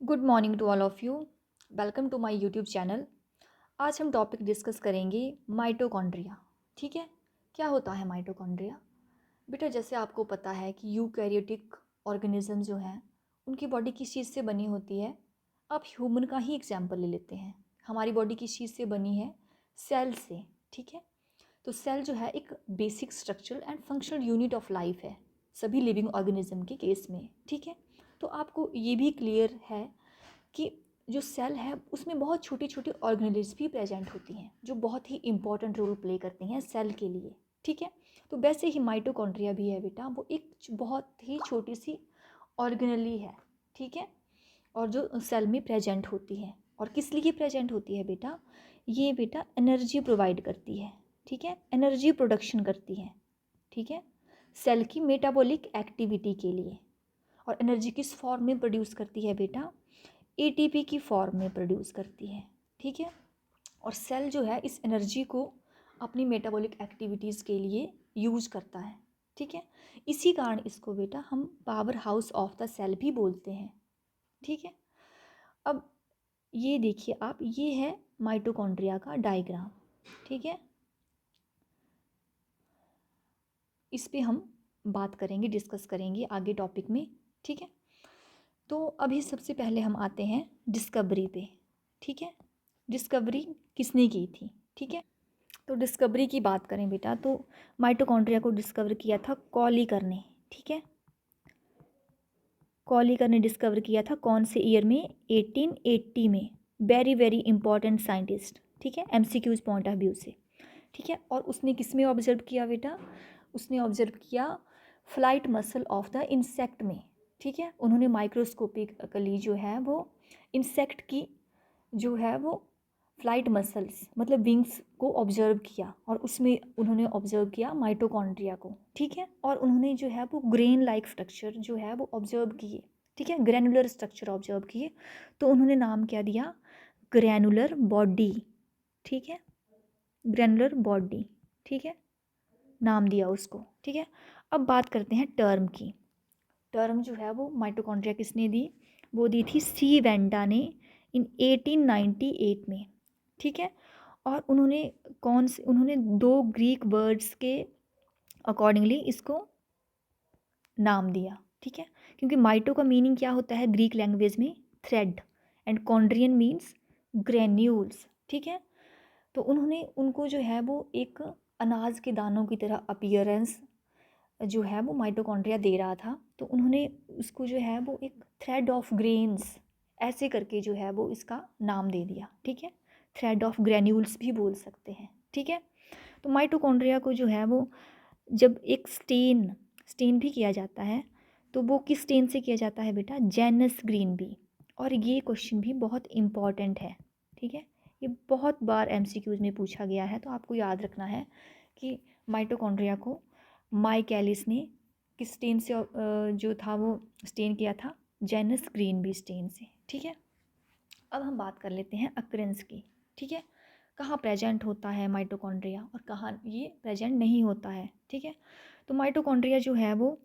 Good morning to all of you. Welcome to my YouTube channel. आज हम topic discuss करेंगे mitochondria. ठीक है, क्या होता है माइटोकॉन्ड्रिया? बेटा, जैसे आपको पता है कि यूकैरियोटिक ऑर्गेनिज्म जो हैं उनकी बॉडी किस चीज़ से बनी होती है। आप ह्यूमन का ही एग्जाम्पल ले लेते हैं। हमारी बॉडी किस चीज़ से बनी है? सेल से। ठीक है, तो सेल जो है एक basic structural and functional unit of life है सभी लिविंग ऑर्गेनिज्म के केस में। ठीक है, तो आपको ये भी क्लियर है कि जो सेल है उसमें बहुत छोटी छोटी ऑर्गेनेल्स भी प्रेजेंट होती हैं जो बहुत ही इंपॉर्टेंट रोल प्ले करती हैं सेल के लिए। ठीक है, तो वैसे ही माइटोकॉन्ड्रिया भी है बेटा, वो एक बहुत ही छोटी सी ऑर्गेनली है। ठीक है, और जो सेल में प्रेजेंट होती है और किस लिए प्रेजेंट होती है बेटा? ये बेटा एनर्जी प्रोवाइड करती है। ठीक है, एनर्जी प्रोडक्शन करती है। ठीक है, सेल की मेटाबॉलिक एक्टिविटी के लिए। और एनर्जी किस फॉर्म में प्रोड्यूस करती है बेटा? एटीपी की फॉर्म में प्रोड्यूस करती है। ठीक है, और सेल जो है इस एनर्जी को अपनी मेटाबॉलिक एक्टिविटीज़ के लिए यूज करता है। ठीक है, इसी कारण इसको बेटा हम power house of the cell भी बोलते हैं। ठीक है, अब ये देखिए आप, ये है माइटोकॉन्ड्रिया का डायग्राम। ठीक है, इस पे हम बात करेंगे, डिस्कस करेंगे आगे टॉपिक में। ठीक है, तो अभी सबसे पहले हम आते हैं डिस्कवरी पे। ठीक है, डिस्कवरी किसने की थी? ठीक है, तो डिस्कवरी की बात करें बेटा तो माइटोकॉन्ड्रिया को डिस्कवर किया था कॉलीकर ने। ठीक है, कॉलीकर ने डिस्कवर किया था कौन से ईयर में? 1880 में। Very very important scientist. ठीक है, एमसीक्यूज पॉइंट ऑफ व्यू से। ठीक है, और उसने किस में ऑब्जर्व किया बेटा? उसने ऑब्जर्व किया flight muscle of the insect में। ठीक है, उन्होंने माइक्रोस्कोपिकली जो है वो इंसेक्ट की जो है वो फ्लाइट मसल्स मतलब विंग्स को ऑब्जर्व किया और उसमें उन्होंने ऑब्जर्व किया माइटोकॉन्ड्रिया को। ठीक है, और उन्होंने जो है वो ग्रेन लाइक स्ट्रक्चर जो है वो ऑब्जर्व किए। ठीक है, ग्रैनुलर स्ट्रक्चर ऑब्जर्व किए, तो उन्होंने नाम क्या दिया? Granular body. ठीक है, ग्रैनुलर बॉडी। ठीक है, नाम दिया उसको। ठीक है, अब बात करते हैं टर्म की। टर्म जो है वो माइटोकॉन्ड्रिया किसने दी? वो दी थी सी वेंडा ने इन 1898 में। ठीक है, और उन्होंने दो ग्रीक वर्ड्स के अकॉर्डिंगली इसको नाम दिया। ठीक है, क्योंकि माइटो का मीनिंग क्या होता है ग्रीक लैंग्वेज में? Thread, and chondrion means granules. ठीक है, तो उन्होंने उनको जो है वो एक अनाज के दानों की तरह अपीयरेंस जो है वो माइटोकॉन्ड्रिया दे रहा था, तो उन्होंने उसको जो है वो एक थ्रेड ऑफ ग्रेन्स ऐसे करके जो है वो इसका नाम दे दिया। ठीक है, थ्रेड ऑफ ग्रेन्यूल्स भी बोल सकते हैं। ठीक है, तो माइटोकॉन्ड्रिया को जो है वो जब एक स्टेन भी किया जाता है, तो वो किस स्टेन से किया जाता है बेटा? Janus green B. और ये क्वेश्चन भी बहुत इम्पॉर्टेंट है। ठीक है, ये बहुत बार एमसीक्यूज में पूछा गया है, तो आपको याद रखना है कि माइटोकॉन्ड्रिया को माइकैलिस ने किस स्टेन से जो था वो स्टेन किया था? जेनस ग्रीन बी स्टेन से। ठीक है, अब हम बात कर लेते हैं अक्रेंस की। ठीक है, कहाँ प्रेजेंट होता है माइटोकॉन्ड्रिया और कहाँ ये प्रेजेंट नहीं होता है। ठीक है, तो माइटोकॉन्ड्रिया जो है वो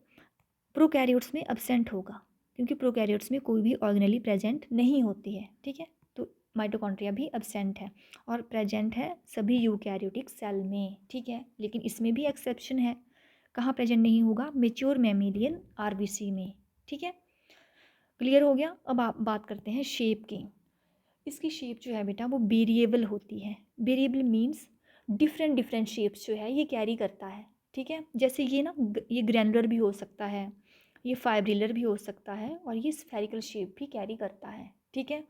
प्रोकैरियोट्स में एब्सेंट होगा, क्योंकि प्रोकैरियोट्स में कोई भी ऑर्गेनली प्रेजेंट नहीं होती है। ठीक है, तो माइटोकॉन्ड्रिया भी एब्सेंट है और प्रेजेंट है सभी यूकैरियोटिक सेल में। ठीक है, लेकिन इसमें भी एक्सेप्शन है। कहाँ प्रेजेंट नहीं होगा? मेच्योर मैमेलियन आरबीसी में। ठीक है, क्लियर हो गया। अब आप बात करते हैं शेप की। इसकी शेप जो है बेटा वो वेरिएबल होती है। Variable means different different shapes जो है ये कैरी करता है। ठीक है, जैसे ये ना ये ग्रैनुलर भी हो सकता है, ये फाइब्रिलर भी हो सकता है, और ये स्फेरिकल शेप भी कैरी करता है। ठीक है,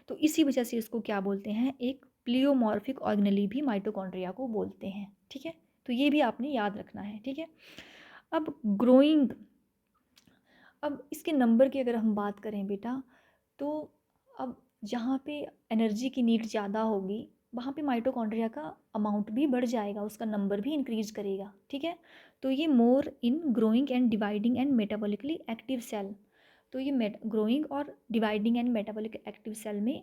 तो इसी वजह से इसको क्या बोलते हैं? एक प्लियोमॉर्फिक ऑर्गेनेली भी माइटोकॉन्ड्रिया को बोलते हैं। ठीक है, तो ये भी आपने याद रखना है। ठीक है, अब ग्रोइंग, अब इसके नंबर की अगर हम बात करें बेटा, तो अब जहाँ पे एनर्जी की नीड ज़्यादा होगी वहाँ पे माइटोकॉन्ड्रिया का अमाउंट भी बढ़ जाएगा, उसका नंबर भी इंक्रीज करेगा। ठीक है, तो ये more in growing and dividing and metabolically active cell, तो ये ग्रोइंग और dividing and metabolic active cell में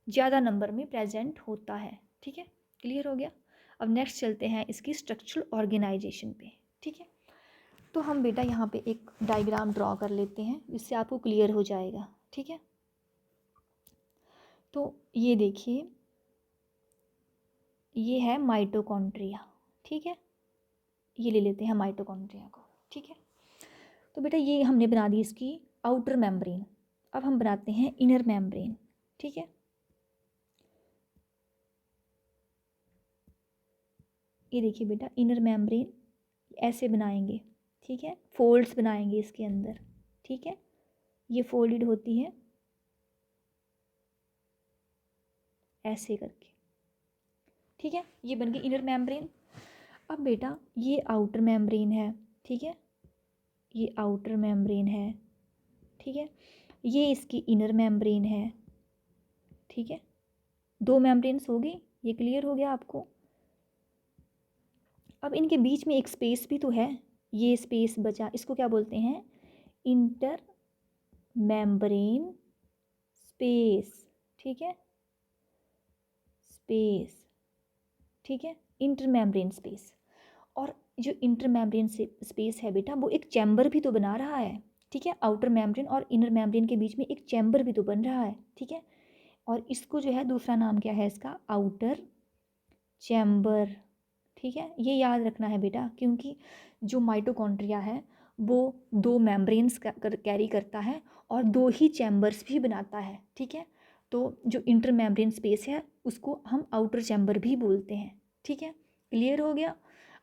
ज़्यादा नंबर में प्रेजेंट होता है। ठीक है, क्लियर हो गया। अब नेक्स्ट चलते हैं इसकी स्ट्रक्चरल ऑर्गेनाइजेशन पे। ठीक है, तो हम बेटा यहाँ पे एक डायग्राम ड्रॉ कर लेते हैं, जिससे आपको क्लियर हो जाएगा। ठीक है, तो ये देखिए, ये है माइटोकॉन्ड्रिया, ठीक है, ये ले लेते हैं माइटोकॉन्ड्रिया को, ठीक है। तो बेटा ये हमने बना दी इसकी आउटर मेम्ब्रेन। अब हम बनाते हैं इनर मेम्ब्रेन, ठीक है। ये देखिए बेटा, इनर मेम्ब्रेन ऐसे बनाएंगे, ठीक है, फोल्ड्स बनाएंगे इसके अंदर, ठीक है, ये फोल्डेड होती है ऐसे करके, ठीक है, ये बन गई इनर मेम्ब्रेन। अब बेटा ये आउटर मेम्ब्रेन है, ठीक है, ये आउटर मेम्ब्रेन है, ठीक है, ये इसकी इनर मेम्ब्रेन है, ठीक है। दो मेम्ब्रेन्स हो गई, ये क्लियर हो गया आपको। अब इनके बीच में एक स्पेस भी तो है, ये स्पेस बचा, इसको क्या बोलते हैं, इंटर मेम्ब्रेन स्पेस, ठीक है, स्पेस, ठीक है, इंटर मेम्ब्रेन स्पेस। और जो इंटर मेम्ब्रेन स्पेस है बेटा, वो एक चैम्बर भी तो बना रहा है, ठीक है, आउटर मेम्ब्रेन और इनर मेम्ब्रेन के बीच में एक चैम्बर भी तो बन रहा है, ठीक है। और इसको जो है दूसरा नाम क्या है इसका, आउटर चैम्बर, ठीक है, ये याद रखना है बेटा, क्योंकि जो माइटोकॉन्ड्रिया है वो दो मेम्ब्रेन्स कैरी करता है और दो ही चैम्बर्स भी बनाता है, ठीक है। तो जो इंटर मेम्ब्रेन स्पेस है उसको हम आउटर चैम्बर भी बोलते हैं, ठीक है, क्लियर हो गया।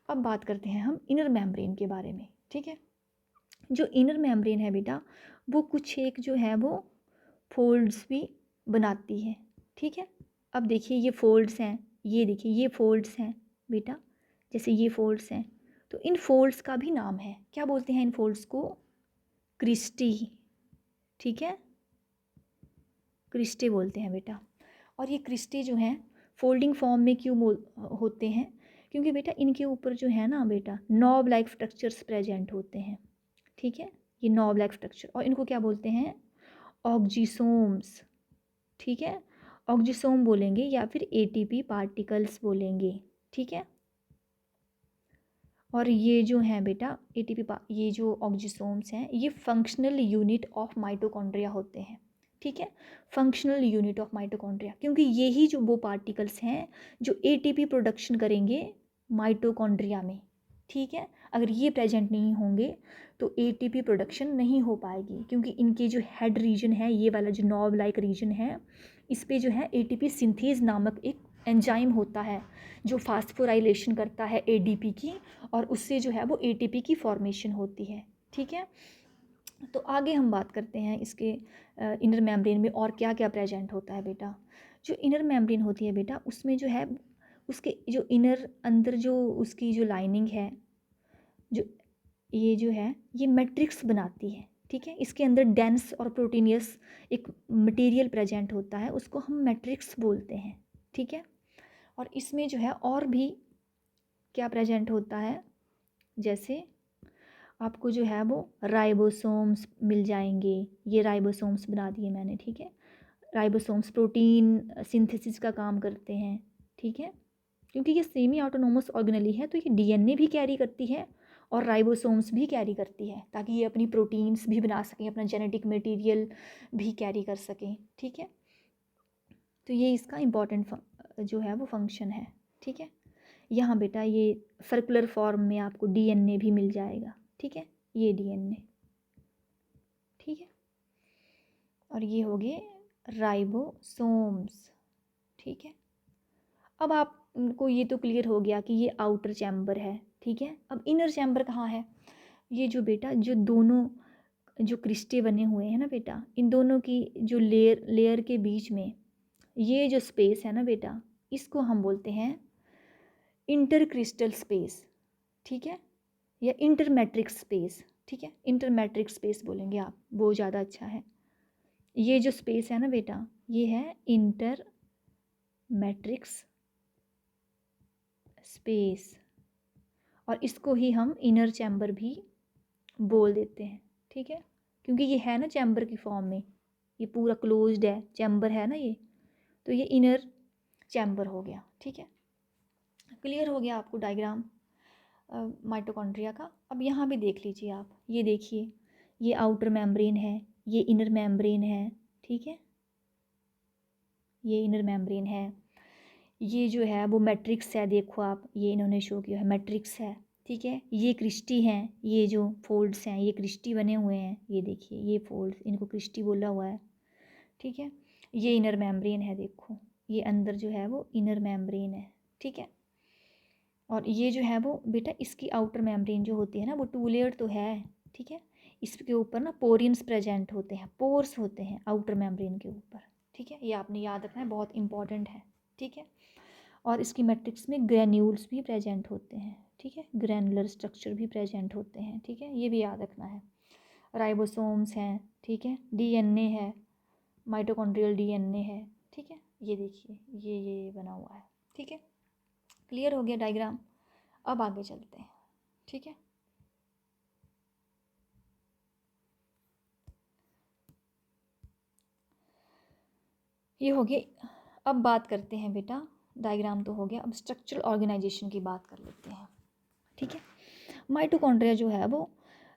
अब बात करते हैं हम इनर मेम्ब्रेन के बारे में, ठीक है। जो इनर मेम्ब्रेन है बेटा, वो कुछ एक जो है वो फोल्ड्स भी बनाती है, ठीक है। अब देखिए ये फोल्ड्स हैं, ये देखिए ये फोल्ड्स हैं बेटा, जैसे ये फोल्ड्स हैं, तो इन फोल्ड्स का भी नाम है, क्या बोलते हैं इन फोल्ड्स को, क्रिस्टी, ठीक है, क्रिस्टे बोलते हैं बेटा। और ये क्रिस्टे जो हैं फोल्डिंग फॉर्म में क्यों होते हैं, क्योंकि बेटा इनके ऊपर जो है ना बेटा नॉब लाइक स्ट्रक्चर्स प्रेजेंट होते हैं, ठीक है, ये नॉब लाइक स्ट्रक्चर, और इनको क्या बोलते हैं, ऑक्जिसोम्स, ठीक है, ऑक्जिसोम बोलेंगे या फिर एटीपी पार्टिकल्स बोलेंगे, ठीक है। और ये जो हैं बेटा एटीपी ये जो ऑक्जिसोम्स हैं ये फंक्शनल यूनिट ऑफ माइटोकॉन्ड्रिया होते हैं, ठीक है, फंक्शनल यूनिट ऑफ माइटोकॉन्ड्रिया, क्योंकि यही जो वो पार्टिकल्स हैं जो एटीपी प्रोडक्शन करेंगे माइटोकॉन्ड्रिया में, ठीक है। अगर ये प्रेजेंट नहीं होंगे तो एटीपी प्रोडक्शन नहीं हो पाएगी, क्योंकि इनके जो हेड रीजन है, ये वाला जो नॉब लाइक रीजन है, इस पे जो है एटीपी सिंथेज नामक एक एंजाइम होता है जो फास्फोराइलेशन करता है एडीपी की, और उससे जो है वो एटीपी की फॉर्मेशन होती है, ठीक है। तो आगे हम बात करते हैं इसके इनर मेम्ब्रेन में और क्या क्या प्रेजेंट होता है बेटा। जो इनर मेम्ब्रेन होती है बेटा, उसमें जो है उसके जो इनर अंदर जो उसकी जो लाइनिंग है, जो ये जो है ये मैट्रिक्स बनाती है, ठीक है, इसके अंदर डेंस और प्रोटीनियस एक मटेरियल प्रेजेंट होता है, उसको हम मैट्रिक्स बोलते हैं, ठीक है। और इसमें जो है और भी क्या प्रेजेंट होता है, जैसे आपको जो है वो राइबोसोम्स मिल जाएंगे, ये राइबोसोम्स बना दिए मैंने, ठीक है, राइबोसोम्स प्रोटीन सिंथेसिस का काम करते हैं, ठीक है, क्योंकि ये सेमी ऑटोनोमस ऑर्गेनेली है तो ये डीएनए भी कैरी करती है और राइबोसोम्स भी कैरी करती है, ताकि ये अपनी प्रोटीन्स भी बना सकें, अपना जेनेटिक मटेरियल भी कैरी कर सकें, ठीक है। तो ये इसका इम्पॉर्टेंट जो है वो फंक्शन है, ठीक है। यहाँ बेटा ये सर्कुलर फॉर्म में आपको डीएनए भी मिल जाएगा, ठीक है, ये डीएनए, ठीक है। और ये हो गए राइबोसोम्स, ठीक है। अब आपको ये तो क्लियर हो गया कि ये आउटर चैम्बर है, ठीक है। अब इनर चैम्बर कहाँ है, ये जो बेटा जो दोनों जो क्रिस्टे बने हुए हैं ना बेटा, इन दोनों की जो लेयर के बीच में ये जो स्पेस है ना बेटा, इसको हम बोलते हैं इंटरक्रिस्टल स्पेस, ठीक है, या इंटरमैट्रिक्स स्पेस, ठीक है, इंटरमैट्रिक्स स्पेस बोलेंगे आप, वो ज़्यादा अच्छा है। ये जो स्पेस है ना बेटा, ये है इंटर मैट्रिक्स स्पेस, और इसको ही हम इनर चैम्बर भी बोल देते हैं, ठीक है, क्योंकि ये है ना चैम्बर की फॉर्म में, ये पूरा क्लोज्ड है, चैम्बर है ना ये, तो ये इनर चैम्बर हो गया, ठीक है। क्लियर हो गया आपको डायग्राम माइटोकॉन्ड्रिया का। अब यहाँ भी देख लीजिए आप, ये देखिए ये आउटर मेम्ब्रेन है, ये इनर मेम्ब्रेन है, ठीक है, ये इनर मेम्ब्रेन है। ये जो है वो मैट्रिक्स है, देखो आप, ये इन्होंने शो किया है, मैट्रिक्स है, ठीक है। ये क्रिस्टी हैं, ये जो फोल्ड्स हैं ये क्रिस्टी बने हुए हैं, ये देखिए ये फोल्ड्स, इनको क्रिस्टी बोला हुआ है, ठीक है। ये इनर मेम्ब्रेन है, देखो ये अंदर जो है वो इनर मेम्ब्रेन है, ठीक है। और ये जो है वो बेटा इसकी आउटर मेम्ब्रेन जो होती है ना वो 2 लेयर तो है, ठीक है। इसके ऊपर ना पोरियंस प्रेजेंट होते हैं, पोर्स होते हैं आउटर मेम्ब्रेन के ऊपर, ठीक है। ये आपने याद रखना है, बहुत इंपॉर्टेंट है, ठीक है। और इसकी मैट्रिक्स में ग्रेन्यूल्स भी प्रेजेंट होते हैं, ठीक है, ग्रैनुलर स्ट्रक्चर भी प्रेजेंट होते हैं, ठीक है, ये भी याद रखना है। राइबोसोम्स हैं, ठीक है, डीएनए है, माइटोकॉन्ड्रियल डीएनए है, ठीक है। ये देखिए ये बना हुआ है, ठीक है। क्लियर हो गया डायग्राम। अब आगे चलते हैं, ठीक है। ये हो गया। अब बात करते हैं बेटा, डायग्राम तो हो गया, अब स्ट्रक्चरल ऑर्गेनाइजेशन की बात कर लेते हैं, ठीक है। माइटोकॉन्ड्रिया जो है वो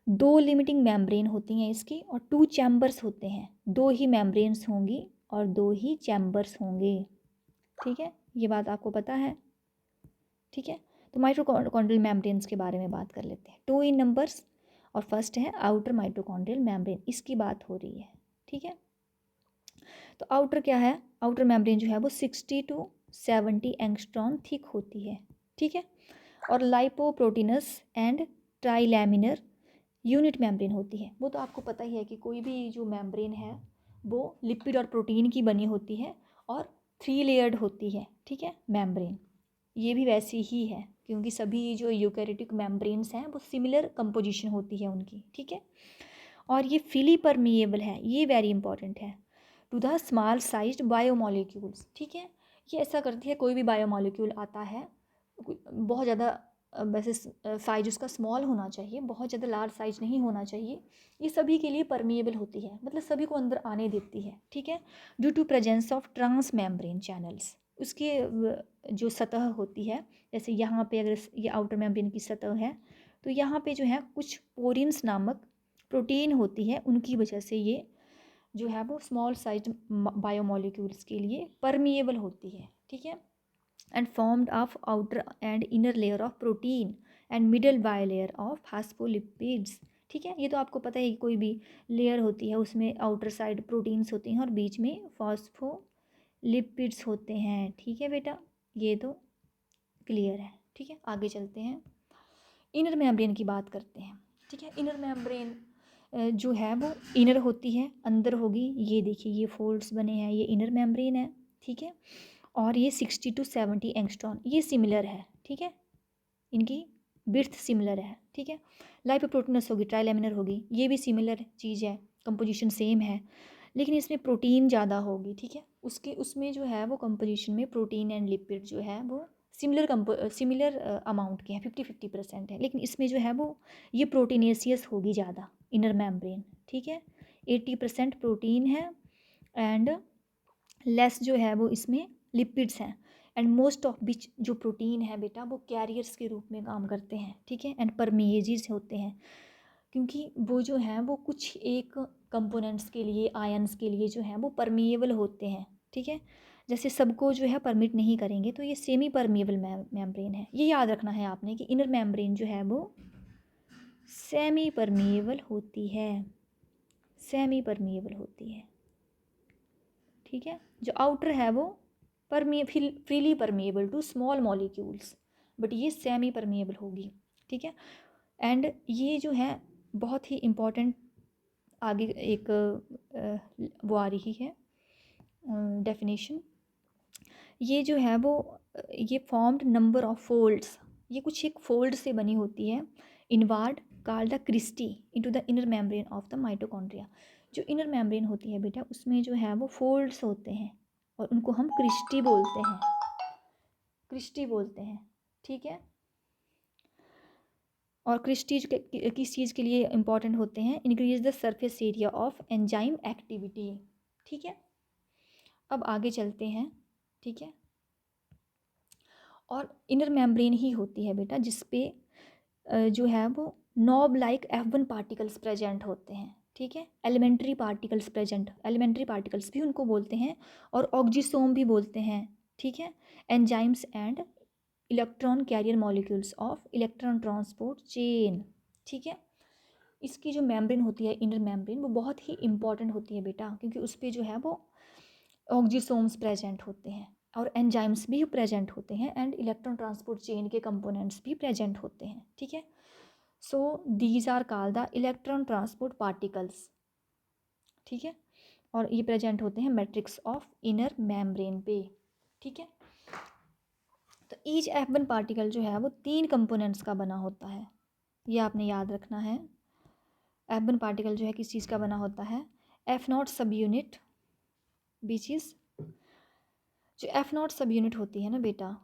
2 लिमिटिंग मेम्ब्रेन होती हैं इसकी, और 2 चैम्बर्स होते हैं, 2 ही मेम्ब्रेन्स होंगी और 2 ही चैम्बर्स होंगे, ठीक है। ये बात आपको पता है, ठीक है। तो माइटोकॉन्ड्रियल मेम्ब्रेन्स के बारे में बात कर लेते हैं, 2 इन नंबर्स, और फर्स्ट है आउटर माइटोकॉन्ड्रियल मेम्ब्रेन, इसकी बात हो रही है, ठीक है। तो आउटर क्या है, आउटर मेम्ब्रेन जो है वो 60 to 70 एंगस्ट्रॉम थिक होती है, ठीक है। और लाइपोप्रोटीनस एंड ट्राइलैमिनर यूनिट मेम्ब्रेन होती है। वो तो आपको पता ही है कि कोई भी जो मेम्ब्रेन है वो लिपिड और प्रोटीन की बनी होती है और 3 लेयर्ड होती है, ठीक है, मेम्ब्रेन। ये भी वैसी ही है, क्योंकि सभी जो यूकैरियोटिक मेम्ब्रेन्स हैं वो सिमिलर कंपोजिशन होती है उनकी, ठीक है। और ये फिली परमिएबल है, ये वेरी इंपॉर्टेंट है, to the small sized biomolecules, ठीक है। ये ऐसा करती है, कोई भी बायोमोलिक्यूल आता है बहुत ज़्यादा वैसे साइज उसका स्मॉल होना चाहिए, बहुत ज़्यादा लार्ज साइज नहीं होना चाहिए, ये सभी के लिए परमिएबल होती है, मतलब सभी को अंदर आने देती है, ठीक है। Due to presence of trans membrane channels, उसके जो सतह होती है, जैसे यहाँ पे अगर ये आउटर मेम्ब्रेन की सतह है तो यहाँ पे जो है कुछ पोरिन्स नामक प्रोटीन होती है, उनकी वजह से ये जो है वो स्मॉल साइज बायोमोलिक्यूल्स के लिए परमिएबल होती है, ठीक है। And formed of outer and inner layer of protein and middle bilayer of phospholipids, ठीक है। ये तो आपको पता है कि कोई भी लेयर होती है उसमें आउटर साइड प्रोटीन्स होती हैं और बीच में फास्फोलिपिड्स होते हैं, ठीक है बेटा, ये तो क्लियर है, ठीक है। आगे चलते हैं, इनर मेम्ब्रेन की बात करते हैं, ठीक है। इनर मेम्ब्रेन जो है वो इनर होती है, अंदर होगी, ये देखिए ये फोल्ड्स बने हैं, ये इनर मेम्ब्रेन है, ठीक है। और ये 60 to 70 एंगस्ट्रॉम, ये सिमिलर है, ठीक है, इनकी बिर्थ सिमिलर है, ठीक है। लाइपोप्रोटीनस होगी, ट्राइलेमिनर होगी, ये भी सिमिलर चीज़ है, कंपोजिशन सेम है, लेकिन इसमें प्रोटीन ज़्यादा होगी, ठीक है। उसमें जो है वो कंपोजिशन में प्रोटीन एंड लिपिड जो है वो सिमिलर अमाउंट के हैं, 50-50% है, लेकिन इसमें जो है वो ये प्रोटीनेसियस होगी ज़्यादा, इनर मेम्ब्रेन, ठीक है। 80% प्रोटीन है एंड लेस जो है वो इसमें लिपिड्स हैं, एंड मोस्ट ऑफ विच जो प्रोटीन है बेटा वो कैरियर्स के रूप में काम करते हैं, ठीक है, एंड परमिएजेस होते हैं, क्योंकि वो जो हैं वो कुछ एक कंपोनेंट्स के लिए, आयंस के लिए जो हैं वो परमिएबल होते हैं, ठीक है। जैसे सबको जो है परमिट नहीं करेंगे, तो ये सेमी परमिएबल मेम्ब्रेन है, ये याद रखना है आपने कि इनर मेम्ब्रेन जो है वो सेमी परमिएबल होती है, सेमी परमिएबल होती है, ठीक है। जो आउटर है वो freely permeable to small molecules, but ये सेमी परमिएबल होगी, ठीक है। एंड ये जो है बहुत ही इम्पॉर्टेंट, आगे एक वो आ रही है डेफिनेशन, ये जो है वो ये फॉर्म्ड नंबर ऑफ फोल्ड्स, ये कुछ एक फोल्ड से बनी होती है, inward called the cristae into the inner membrane of the mitochondria. जो इनर मेम्ब्रेन होती है बेटा उसमें जो है वो फोल्ड्स होते हैं और उनको हम क्रिस्टी बोलते हैं, क्रिस्टी बोलते हैं, ठीक है। और क्रिस्टीज किस चीज़ के लिए इंपॉर्टेंट होते हैं, increase the surface area of enzyme activity, ठीक है। अब आगे चलते हैं, ठीक है। और इनर मेम्ब्रेन ही होती है बेटा जिसपे जो है वो knob like F1 particles present होते हैं, ठीक है। Elementary particles present, elementary particles भी उनको बोलते हैं, और ऑक्जिसोम भी बोलते हैं, ठीक है। Enzymes and electron carrier molecules of electron transport chain, ठीक है। इसकी जो मेम्ब्रेन होती है, इनर मेम्ब्रेन, वो बहुत ही इंपॉर्टेंट होती है बेटा, क्योंकि उस पर जो है वो ऑक्जिसोम्स प्रेजेंट होते हैं और एंजाइम्स भी प्रेजेंट होते हैं एंड इलेक्ट्रॉन ट्रांसपोर्ट चेन के कंपोनेंट्स भी प्रेजेंट होते हैं, ठीक है। So these are called the electron transport particles, ठीक है। और ये प्रेजेंट होते हैं मैट्रिक्स ऑफ इनर मेम्ब्रेन पे, ठीक है। तो ईच F1 पार्टिकल जो है वो 3 कंपोनेंट्स का बना होता है, ये आपने याद रखना है। F1 पार्टिकल जो है किस चीज़ का बना होता है, F0 सब यूनिट, विच इज़, जो F0 सब यूनिट होती है ना बेटा,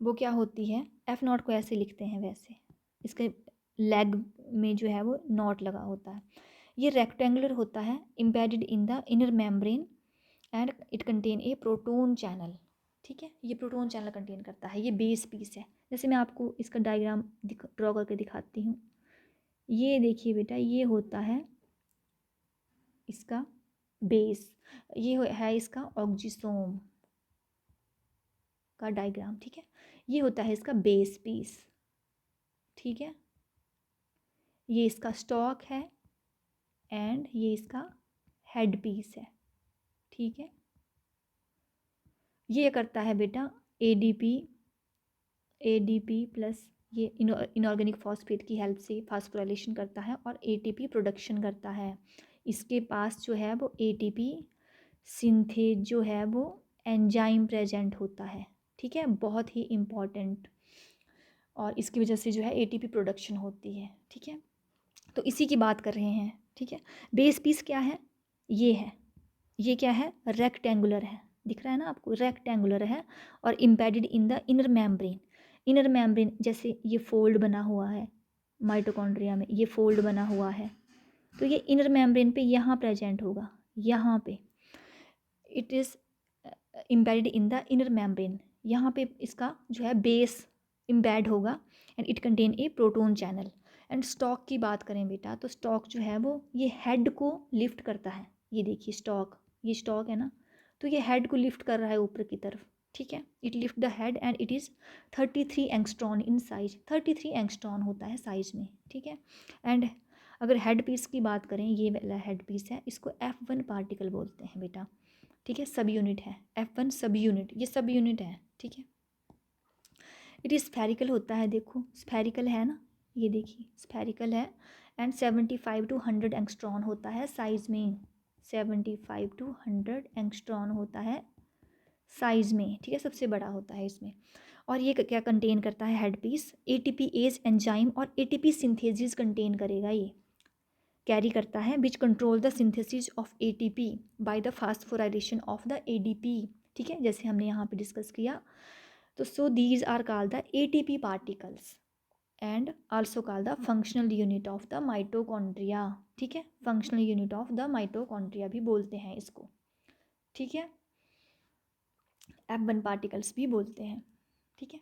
वो क्या होती है, F0 को ऐसे लिखते हैं वैसे, इसके लेग में जो है वो नॉट लगा होता है। ये रेक्टेंगुलर होता है, embedded in the inner membrane and it contain a proton channel, ठीक है। ये प्रोटोन चैनल कंटेन करता है, ये बेस पीस है। जैसे मैं आपको इसका डायग्राम ड्रॉ करके दिखाती हूँ। ये देखिए बेटा, ये होता है इसका बेस, ये है इसका ऑक्जिसोम का डायग्राम, ठीक है। ये होता है इसका बेस पीस, ठीक है। ये इसका स्टॉक है एंड ये इसका हेड पीस है, ठीक है। ये करता है बेटा एडीपी प्लस ये इनऑर्गेनिक फॉस्फेट की हेल्प से फास्फोराइलेशन करता है और एटीपी प्रोडक्शन करता है। इसके पास जो है वो एटीपी सिंथेज जो है वो एंजाइम प्रेजेंट होता है, ठीक है, बहुत ही इम्पॉर्टेंट, और इसकी वजह से जो है एटीपी प्रोडक्शन होती है, ठीक है। तो इसी की बात कर रहे हैं, ठीक है। बेस पीस क्या है, ये है, ये क्या है, रेक्टेंगुलर है, दिख रहा है ना आपको, रेक्टेंगुलर है और embedded in the inner membrane. Inner membrane जैसे ये फोल्ड बना हुआ है माइटोकॉन्ड्रिया में, ये फोल्ड बना हुआ है, तो ये इनर मेम्ब्रेन पे यहाँ प्रेजेंट होगा, यहाँ पे it is embedded in the inner membrane, यहाँ पे इसका जो है बेस इम्बेड होगा and it contain a proton channel. And stock की बात करें बेटा, तो स्टॉक जो है वो ये हेड को लिफ्ट करता है, ये देखिए स्टॉक, ये स्टॉक है ना, तो ये हेड को लिफ्ट कर रहा है ऊपर की तरफ, ठीक है। It lift the head and it is 33 angstrom in size, 33 angstrom होता है साइज में, ठीक है। एंड अगर हेड पीस की बात करें, ये वाला हेड पीस है, इसको F1 पार्टिकल बोलते हैं बेटा, ठीक है। सब यूनिट है F1 सब यूनिट, ये सब यूनिट है, ठीक है। इट इज़ स्फेरिकल होता है, देखो स्फेरिकल है ना, ये देखिए स्फेरिकल है एंड 75 to 100 एंगस्ट्रॉन होता है साइज में, 75 to 100 एंगस्ट्रॉन होता है साइज में, ठीक है, सबसे बड़ा होता है इसमें। और ये क्या कंटेन करता है, हेड पीस एटीपीएज एंजाइम और एटीपी सिंथेसिस कंटेन करेगा, ये कैरी करता है, which control the synthesis of ATP by the phosphorylation of the ADP, ठीक है, जैसे हमने यहाँ पे डिस्कस किया। तो so these are called the ATP particles and also called the functional unit of the mitochondria, ठीक है, functional unit of the mitochondria भी बोलते हैं इसको, ठीक है। F1 पार्टिकल्स भी बोलते हैं, ठीक है।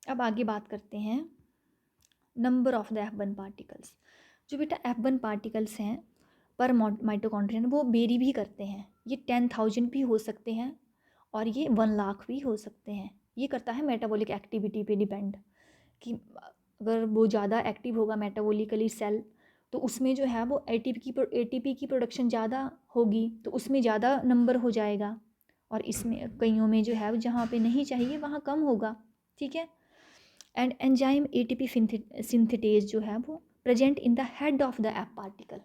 अब आगे बात करते हैं number of the F1 particles. जो बेटा F1 पार्टिकल्स हैं पर माइटोकॉन्ड्रियन, वो वेरी भी करते हैं, ये 10,000 भी हो सकते हैं और ये 1 लाख भी हो सकते हैं। ये करता है मेटाबॉलिक एक्टिविटी पे डिपेंड, कि अगर वो ज़्यादा एक्टिव होगा मेटाबॉलिकली सेल, तो उसमें जो है वो एटीपी की प्रोडक्शन ज़्यादा होगी, तो उसमें ज़्यादा नंबर हो जाएगा, और इसमें कईयों में जो है जहाँ पे नहीं चाहिए वहाँ कम होगा, ठीक है। एंड एंजाइम एटीपी सिंथेटेज जो है वो present in the head of the F particle,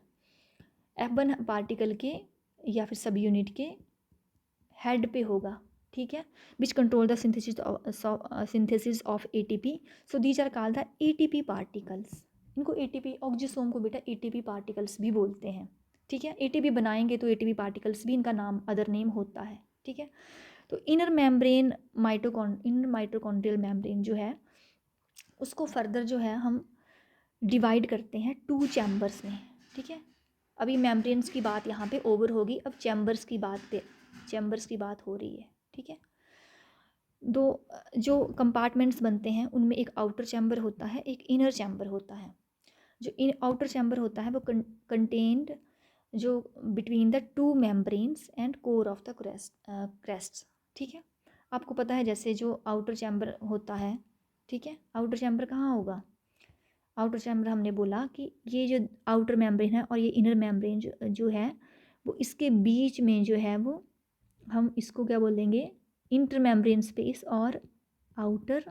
F1 particle के या फिर सब यूनिट के हेड पे होगा, ठीक है, which control the synthesis of ATP. So these are called the ATP particles. इनको एटीपी, ऑक्जिसोम को बेटा एटीपी पार्टिकल्स भी बोलते हैं, ठीक है। एटीपी बनाएंगे तो एटीपी पार्टिकल्स भी इनका नाम, अदर नेम होता है, ठीक है। तो इनर माइटोकॉन्ड्रियल मेम्ब्रेन जो है उसको फर्दर जो है हम डिवाइड करते हैं 2 चैम्बर्स में, ठीक है। अभी मेम्ब्रेन्स की बात यहाँ पे ओवर होगी, अब चैम्बर्स की बात हो रही है, ठीक है। दो जो कंपार्टमेंट्स बनते हैं उनमें एक आउटर चैम्बर होता है, एक इनर चैम्बर होता है। जो इन आउटर चैम्बर होता है वो कंटेन्ड जो between the two membranes and core of the crest. ठीक है, आपको पता है जैसे जो आउटर चैम्बर होता है, ठीक है, आउटर चैम्बर कहाँ होगा, आउटर चैम्बर हमने बोला कि ये जो आउटर मेम्ब्रेन है और ये इनर मेम्ब्रेन जो है वो इसके बीच में जो है वो हम इसको क्या बोलेंगे, इंटर मेम्ब्रेन स्पेस और आउटर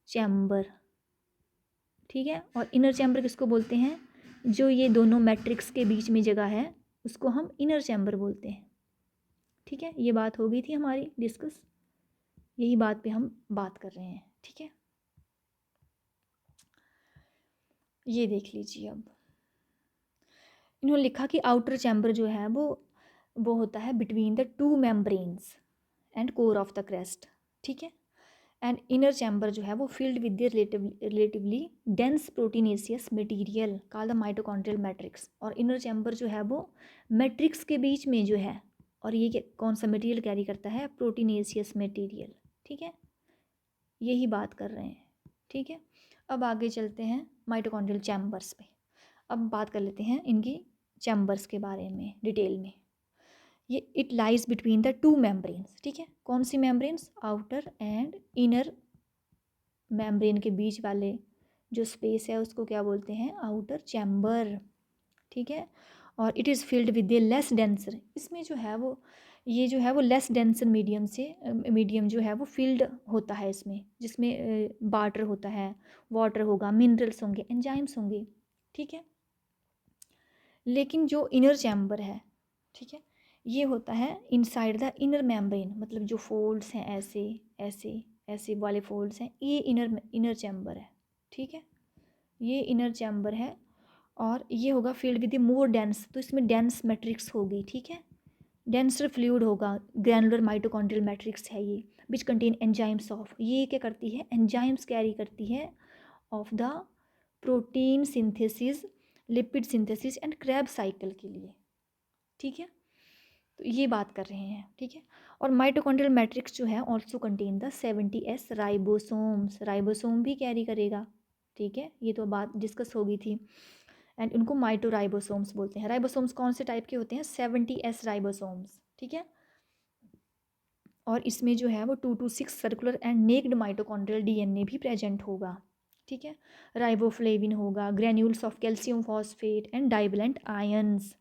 चैम्बर। ठीक है, और इनर चैम्बर किसको बोलते हैं, जो ये दोनों मैट्रिक्स के बीच में जगह है उसको हम इनर चैम्बर बोलते हैं। ठीक है, ये बात हो गई थी हमारी डिस्कस, यही बात पे हम बात कर रहे हैं। ठीक है, ये देख लीजिए। अब इन्होंने लिखा कि आउटर चैम्बर जो है वो होता है between the two membranes and core of the crest. ठीक है, एंड इनर चैम्बर जो है वो filled with the relatively dense proteinaceous material called the mitochondrial matrix. और इनर चैम्बर जो है वो मैट्रिक्स के बीच में जो है, और ये कौन सा मटेरियल कैरी करता है, प्रोटीनेसियस मटेरियल। ठीक है, यही बात कर रहे हैं। ठीक है, अब आगे चलते हैं माइटोकॉन्ड्रियल चैम्बर्स पे। अब बात कर लेते हैं इनकी चैम्बर्स के बारे में डिटेल में। ये it lies between the two membranes. ठीक है, कौन सी membranes, outer and inner membrane के बीच वाले जो स्पेस है उसको क्या बोलते हैं, आउटर चैम्बर। ठीक है, और it is filled with A less denser, इसमें जो है वो ये जो है वो लेस डेंसर मीडियम से मीडियम जो है वो फील्ड होता है इसमें, जिसमें वाटर होता है, वाटर होगा, मिनरल्स होंगे, एंजाइम्स होंगे। ठीक है, लेकिन जो इनर चैम्बर है, ठीक है, ये होता है इनसाइड द इनर मेम्ब्रेन, मतलब जो फोल्ड्स हैं ऐसे ऐसे ऐसे वाले फोल्ड्स हैं, ये इनर चैम्बर है। ठीक है, ये इनर चैम्बर है और ये होगा field with the more dense, तो इसमें डेंस मैट्रिक्स होगी। ठीक है, डेंसर फ्लूइड होगा, ग्रैनुलर माइटोकॉन्ड्रियल मैट्रिक्स है ये, विच कंटेन एंजाइम्स ऑफ, ये क्या करती है, एंजाइम्स कैरी करती है of the protein synthesis, lipid synthesis and Krebs cycle के लिए। ठीक है, तो ये बात कर रहे हैं। ठीक है, और माइटोकॉन्ड्रियल मैट्रिक्स जो है also contain the 70S ribosomes, ribosome भी कैरी करेगा। ठीक है, ये तो बात डिस्कस हो गई थी। एंड उनको माइटोराइबोसोम्स बोलते हैं। राइबोसोम्स कौन से टाइप के होते हैं, 70S राइबोसोम्स। ठीक है, और इसमें जो है वो 2 to 6 circular and naked mitochondrial DNA भी प्रेजेंट होगा। ठीक है, राइबोफ्लेविन होगा, granules of calcium phosphate and divalent ions.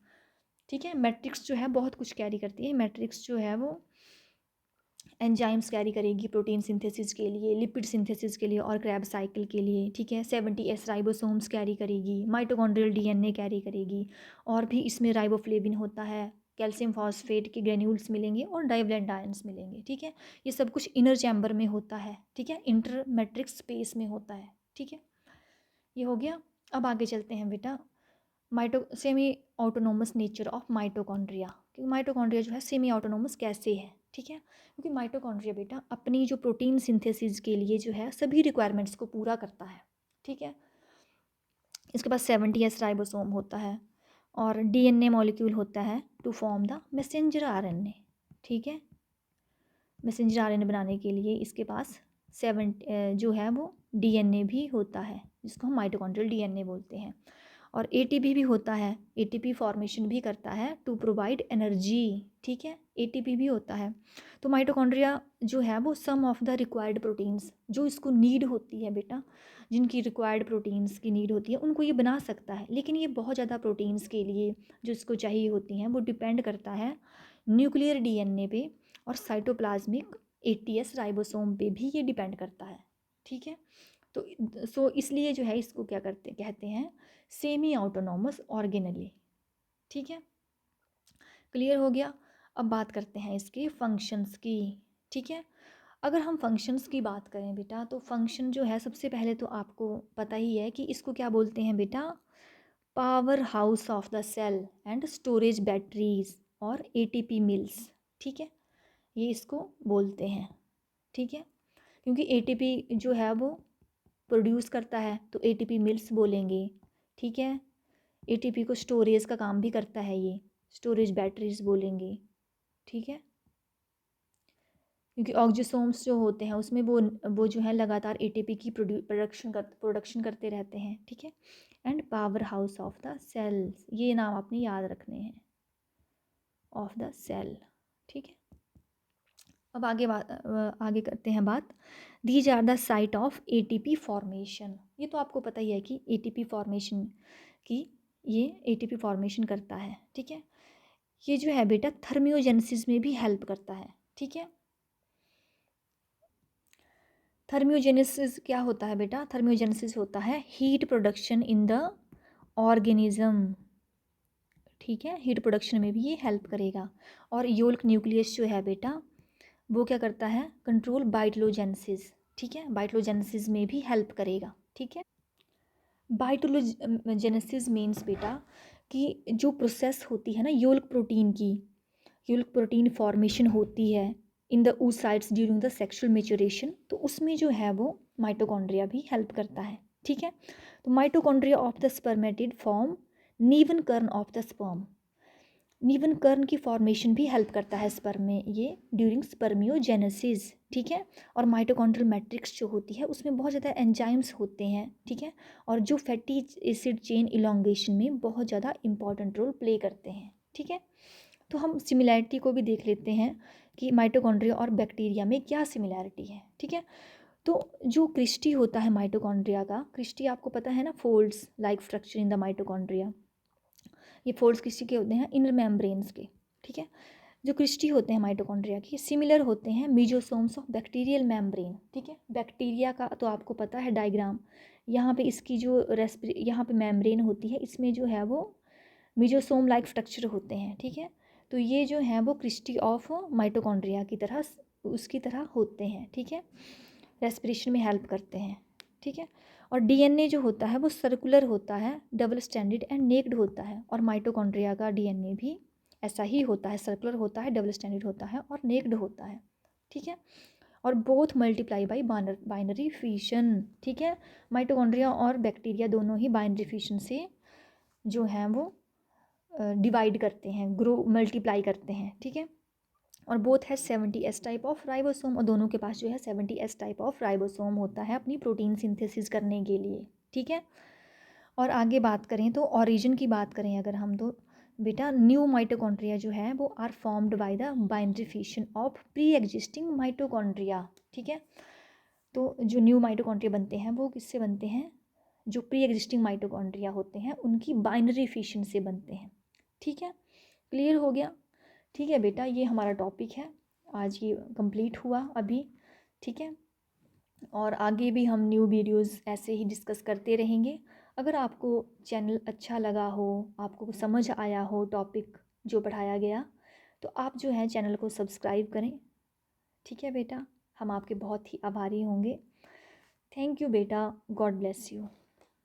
ठीक है, मैट्रिक्स जो है बहुत कुछ कैरी करती है। मैट्रिक्स जो है वो एंजाइम्स कैरी करेगी प्रोटीन सिंथेसिस के लिए, लिपिड सिंथेसिस के लिए और क्रैब साइकिल के लिए। ठीक है, 70S राइबोसोम्स कैरी करेगी, माइटोकॉन्ड्रियल डीएनए कैरी करेगी, और भी इसमें राइबोफ्लेविन होता है, कैल्शियम फॉस्फेट के ग्रेन्यूल्स मिलेंगे और डाइवेलेंट आयंस मिलेंगे। ठीक है, ये सब कुछ इनर चैम्बर में होता है। ठीक है, इंटर मैट्रिक्स स्पेस में होता है। ठीक है, ये हो गया। अब आगे चलते हैं बेटा, semi autonomous nature of mitochondria, क्योंकि माइटोकॉन्ड्रिया जो है सेमी ऑटोनोमस कैसे है। ठीक है, क्योंकि माइटोकॉन्ड्रिया बेटा अपनी जो प्रोटीन सिंथेसिस के लिए जो है सभी रिक्वायरमेंट्स को पूरा करता है। ठीक है, इसके पास 70S राइबोसोम होता है और डीएनए मॉलिक्यूल होता है to form the messenger RNA. ठीक है, मैसेंजर आरएनए बनाने के लिए इसके पास जो है वो डीएनए भी होता है, जिसको हम माइटोकॉन्ड्रियल डीएनए बोलते हैं। और एटीपी भी होता है, एटीपी फॉर्मेशन भी करता है टू प्रोवाइड एनर्जी। ठीक है, एटीपी भी होता है। तो माइटोकॉन्ड्रिया जो है वो सम ऑफ द रिक्वायर्ड प्रोटीन्स जो इसको नीड होती है बेटा, जिनकी रिक्वायर्ड प्रोटीन्स की नीड होती है उनको ये बना सकता है। लेकिन ये बहुत ज़्यादा प्रोटीन्स के लिए जो इसको चाहिए होती हैं वो डिपेंड करता है न्यूक्लियर डीएनए पे और साइटोप्लाज्मिक 80S राइबोसोम पे भी ये डिपेंड करता है। ठीक है, तो इसलिए जो है इसको क्या कहते हैं, सेमी ऑटोनॉमस ऑर्गेनली। ठीक है, क्लियर हो गया। अब बात करते हैं इसके फंक्शंस की। ठीक है, अगर हम फंक्शंस की बात करें बेटा, तो फंक्शन जो है सबसे पहले तो आपको पता ही है कि इसको क्या बोलते हैं बेटा, power house of the cell and storage batteries और एटीपी मिल्स। ठीक है, ये इसको बोलते हैं। ठीक है, क्योंकि एटीपी जो है वो प्रोड्यूस करता है तो एटीपी मिल्स बोलेंगे। ठीक है, एटीपी को स्टोरेज का काम भी करता है, ये स्टोरेज बैटरीज बोलेंगे। ठीक है, क्योंकि ऑक्जिसोम्स जो होते हैं उसमें वो जो है लगातार एटीपी की प्रोडक्शन करते रहते हैं, ठीक है। And power house of the cells, ये नाम आपने याद रखने हैं, ऑफ द सेल, ठीक है। अब आगे करते हैं बात। These are the site of ATP formation. ये तो आपको पता ही है कि एटीपी फॉर्मेशन की, ये एटीपी फॉर्मेशन करता है, ठीक है। ये जो है बेटा थर्मियोजेनेसिस में भी हेल्प करता है, ठीक है। थर्मियोजेनेसिस क्या होता है बेटा? थर्मियोजेनेसिस होता है heat production in the organism, ठीक है। हीट प्रोडक्शन में भी ये हेल्प करेगा। और योल्क न्यूक्लियस जो है बेटा वो क्या करता है? कंट्रोल बाइटलोजेनेसिस, ठीक है। बाइटलोजेनेसिस में भी हेल्प करेगा, ठीक है। बाइटलोजेनेसिस मीन्स बेटा कि जो प्रोसेस होती है ना योल्क प्रोटीन की, योल्क प्रोटीन फॉर्मेशन होती है in the oocytes during the sexual maturation, तो उसमें जो है वो माइटोकॉन्ड्रिया भी हेल्प करता है, ठीक है। तो mitochondria of the spermatid form Nebenkern of the sperm, नीवन कर्न की फॉर्मेशन भी हेल्प करता है स्पर्म में ये ड्यूरिंग स्पर्मियोजेनेसिस, ठीक है। और माइटोकॉन्ड्रियल मैट्रिक्स जो होती है उसमें बहुत ज़्यादा एंजाइम्स होते हैं, ठीक है। और जो फैटी एसिड चेन इलोंगेशन में बहुत ज़्यादा इंपॉर्टेंट रोल प्ले करते हैं, ठीक है। तो हम सिमिलैरिटी को भी देख लेते हैं कि माइटोकॉन्ड्रिया और बैक्टीरिया में क्या सिमिलैरिटी है, ठीक है। तो जो क्रिस्टी होता है माइटोकॉन्ड्रिया का, क्रिस्टी आपको पता है ना, folds like structure in the mitochondria, ये फोल्ड्स किसी के होते हैं? इनर मेम्ब्रेन्स के, ठीक है। जो क्रिस्टी होते हैं माइटोकॉन्ड्रिया की सिमिलर होते हैं मीजोसोम्स ऑफ बैक्टीरियल मेम्ब्रेन, ठीक है। बैक्टीरिया का तो आपको पता है डायग्राम, यहाँ पे इसकी जो यहाँ पे मेम्ब्रेन होती है इसमें जो है वो मीजोसोम लाइक स्ट्रक्चर होते हैं, ठीक है। तो ये जो है वो क्रिस्टी ऑफ माइटोकॉन्ड्रिया की तरह उसकी तरह होते हैं, ठीक है। रेस्पिरेशन में हेल्प करते हैं, ठीक है। और डीएनए जो होता है वो सर्कुलर होता है, डबल स्टैंडर्ड एंड नेक्ड होता है। और माइटोकॉन्ड्रिया का डीएनए भी ऐसा ही होता है, सर्कुलर होता है, डबल स्टैंडर्ड होता है और नेक्ड होता है, ठीक है। और both multiply by binary fission, ठीक है। माइटोकॉन्ड्रिया और बैक्टीरिया दोनों ही बाइनरी फिशन से जो हैं वो डिवाइड करते हैं, ग्रो मल्टीप्लाई करते हैं, ठीक है। और बोथ है 70S टाइप ऑफ राइबोसोम, और दोनों के पास जो है 70S टाइप ऑफ राइबोसोम होता है अपनी प्रोटीन सिंथेसिस करने के लिए, ठीक है। और आगे बात करें तो ओरिजिन की बात करें अगर हम, तो बेटा न्यू माइटोकॉन्ड्रिया जो है वो are formed by the binary fission of pre existing mitochondria, ठीक है। तो जो न्यू माइटोकॉन्ड्रिया बनते हैं वो किससे बनते हैं? जो प्री एग्जिस्टिंग माइटोकॉन्ड्रिया होते हैं उनकी बाइनरी फिशन से बनते हैं, ठीक है। क्लियर हो गया? ठीक है बेटा, ये हमारा टॉपिक है आज, ये कंप्लीट हुआ अभी, ठीक है। और आगे भी हम न्यू वीडियोस ऐसे ही डिस्कस करते रहेंगे। अगर आपको चैनल अच्छा लगा हो, आपको समझ आया हो टॉपिक जो पढ़ाया गया, तो आप जो है चैनल को सब्सक्राइब करें, ठीक है बेटा। हम आपके बहुत ही आभारी होंगे। थैंक यू बेटा, गॉड ब्लेस यू।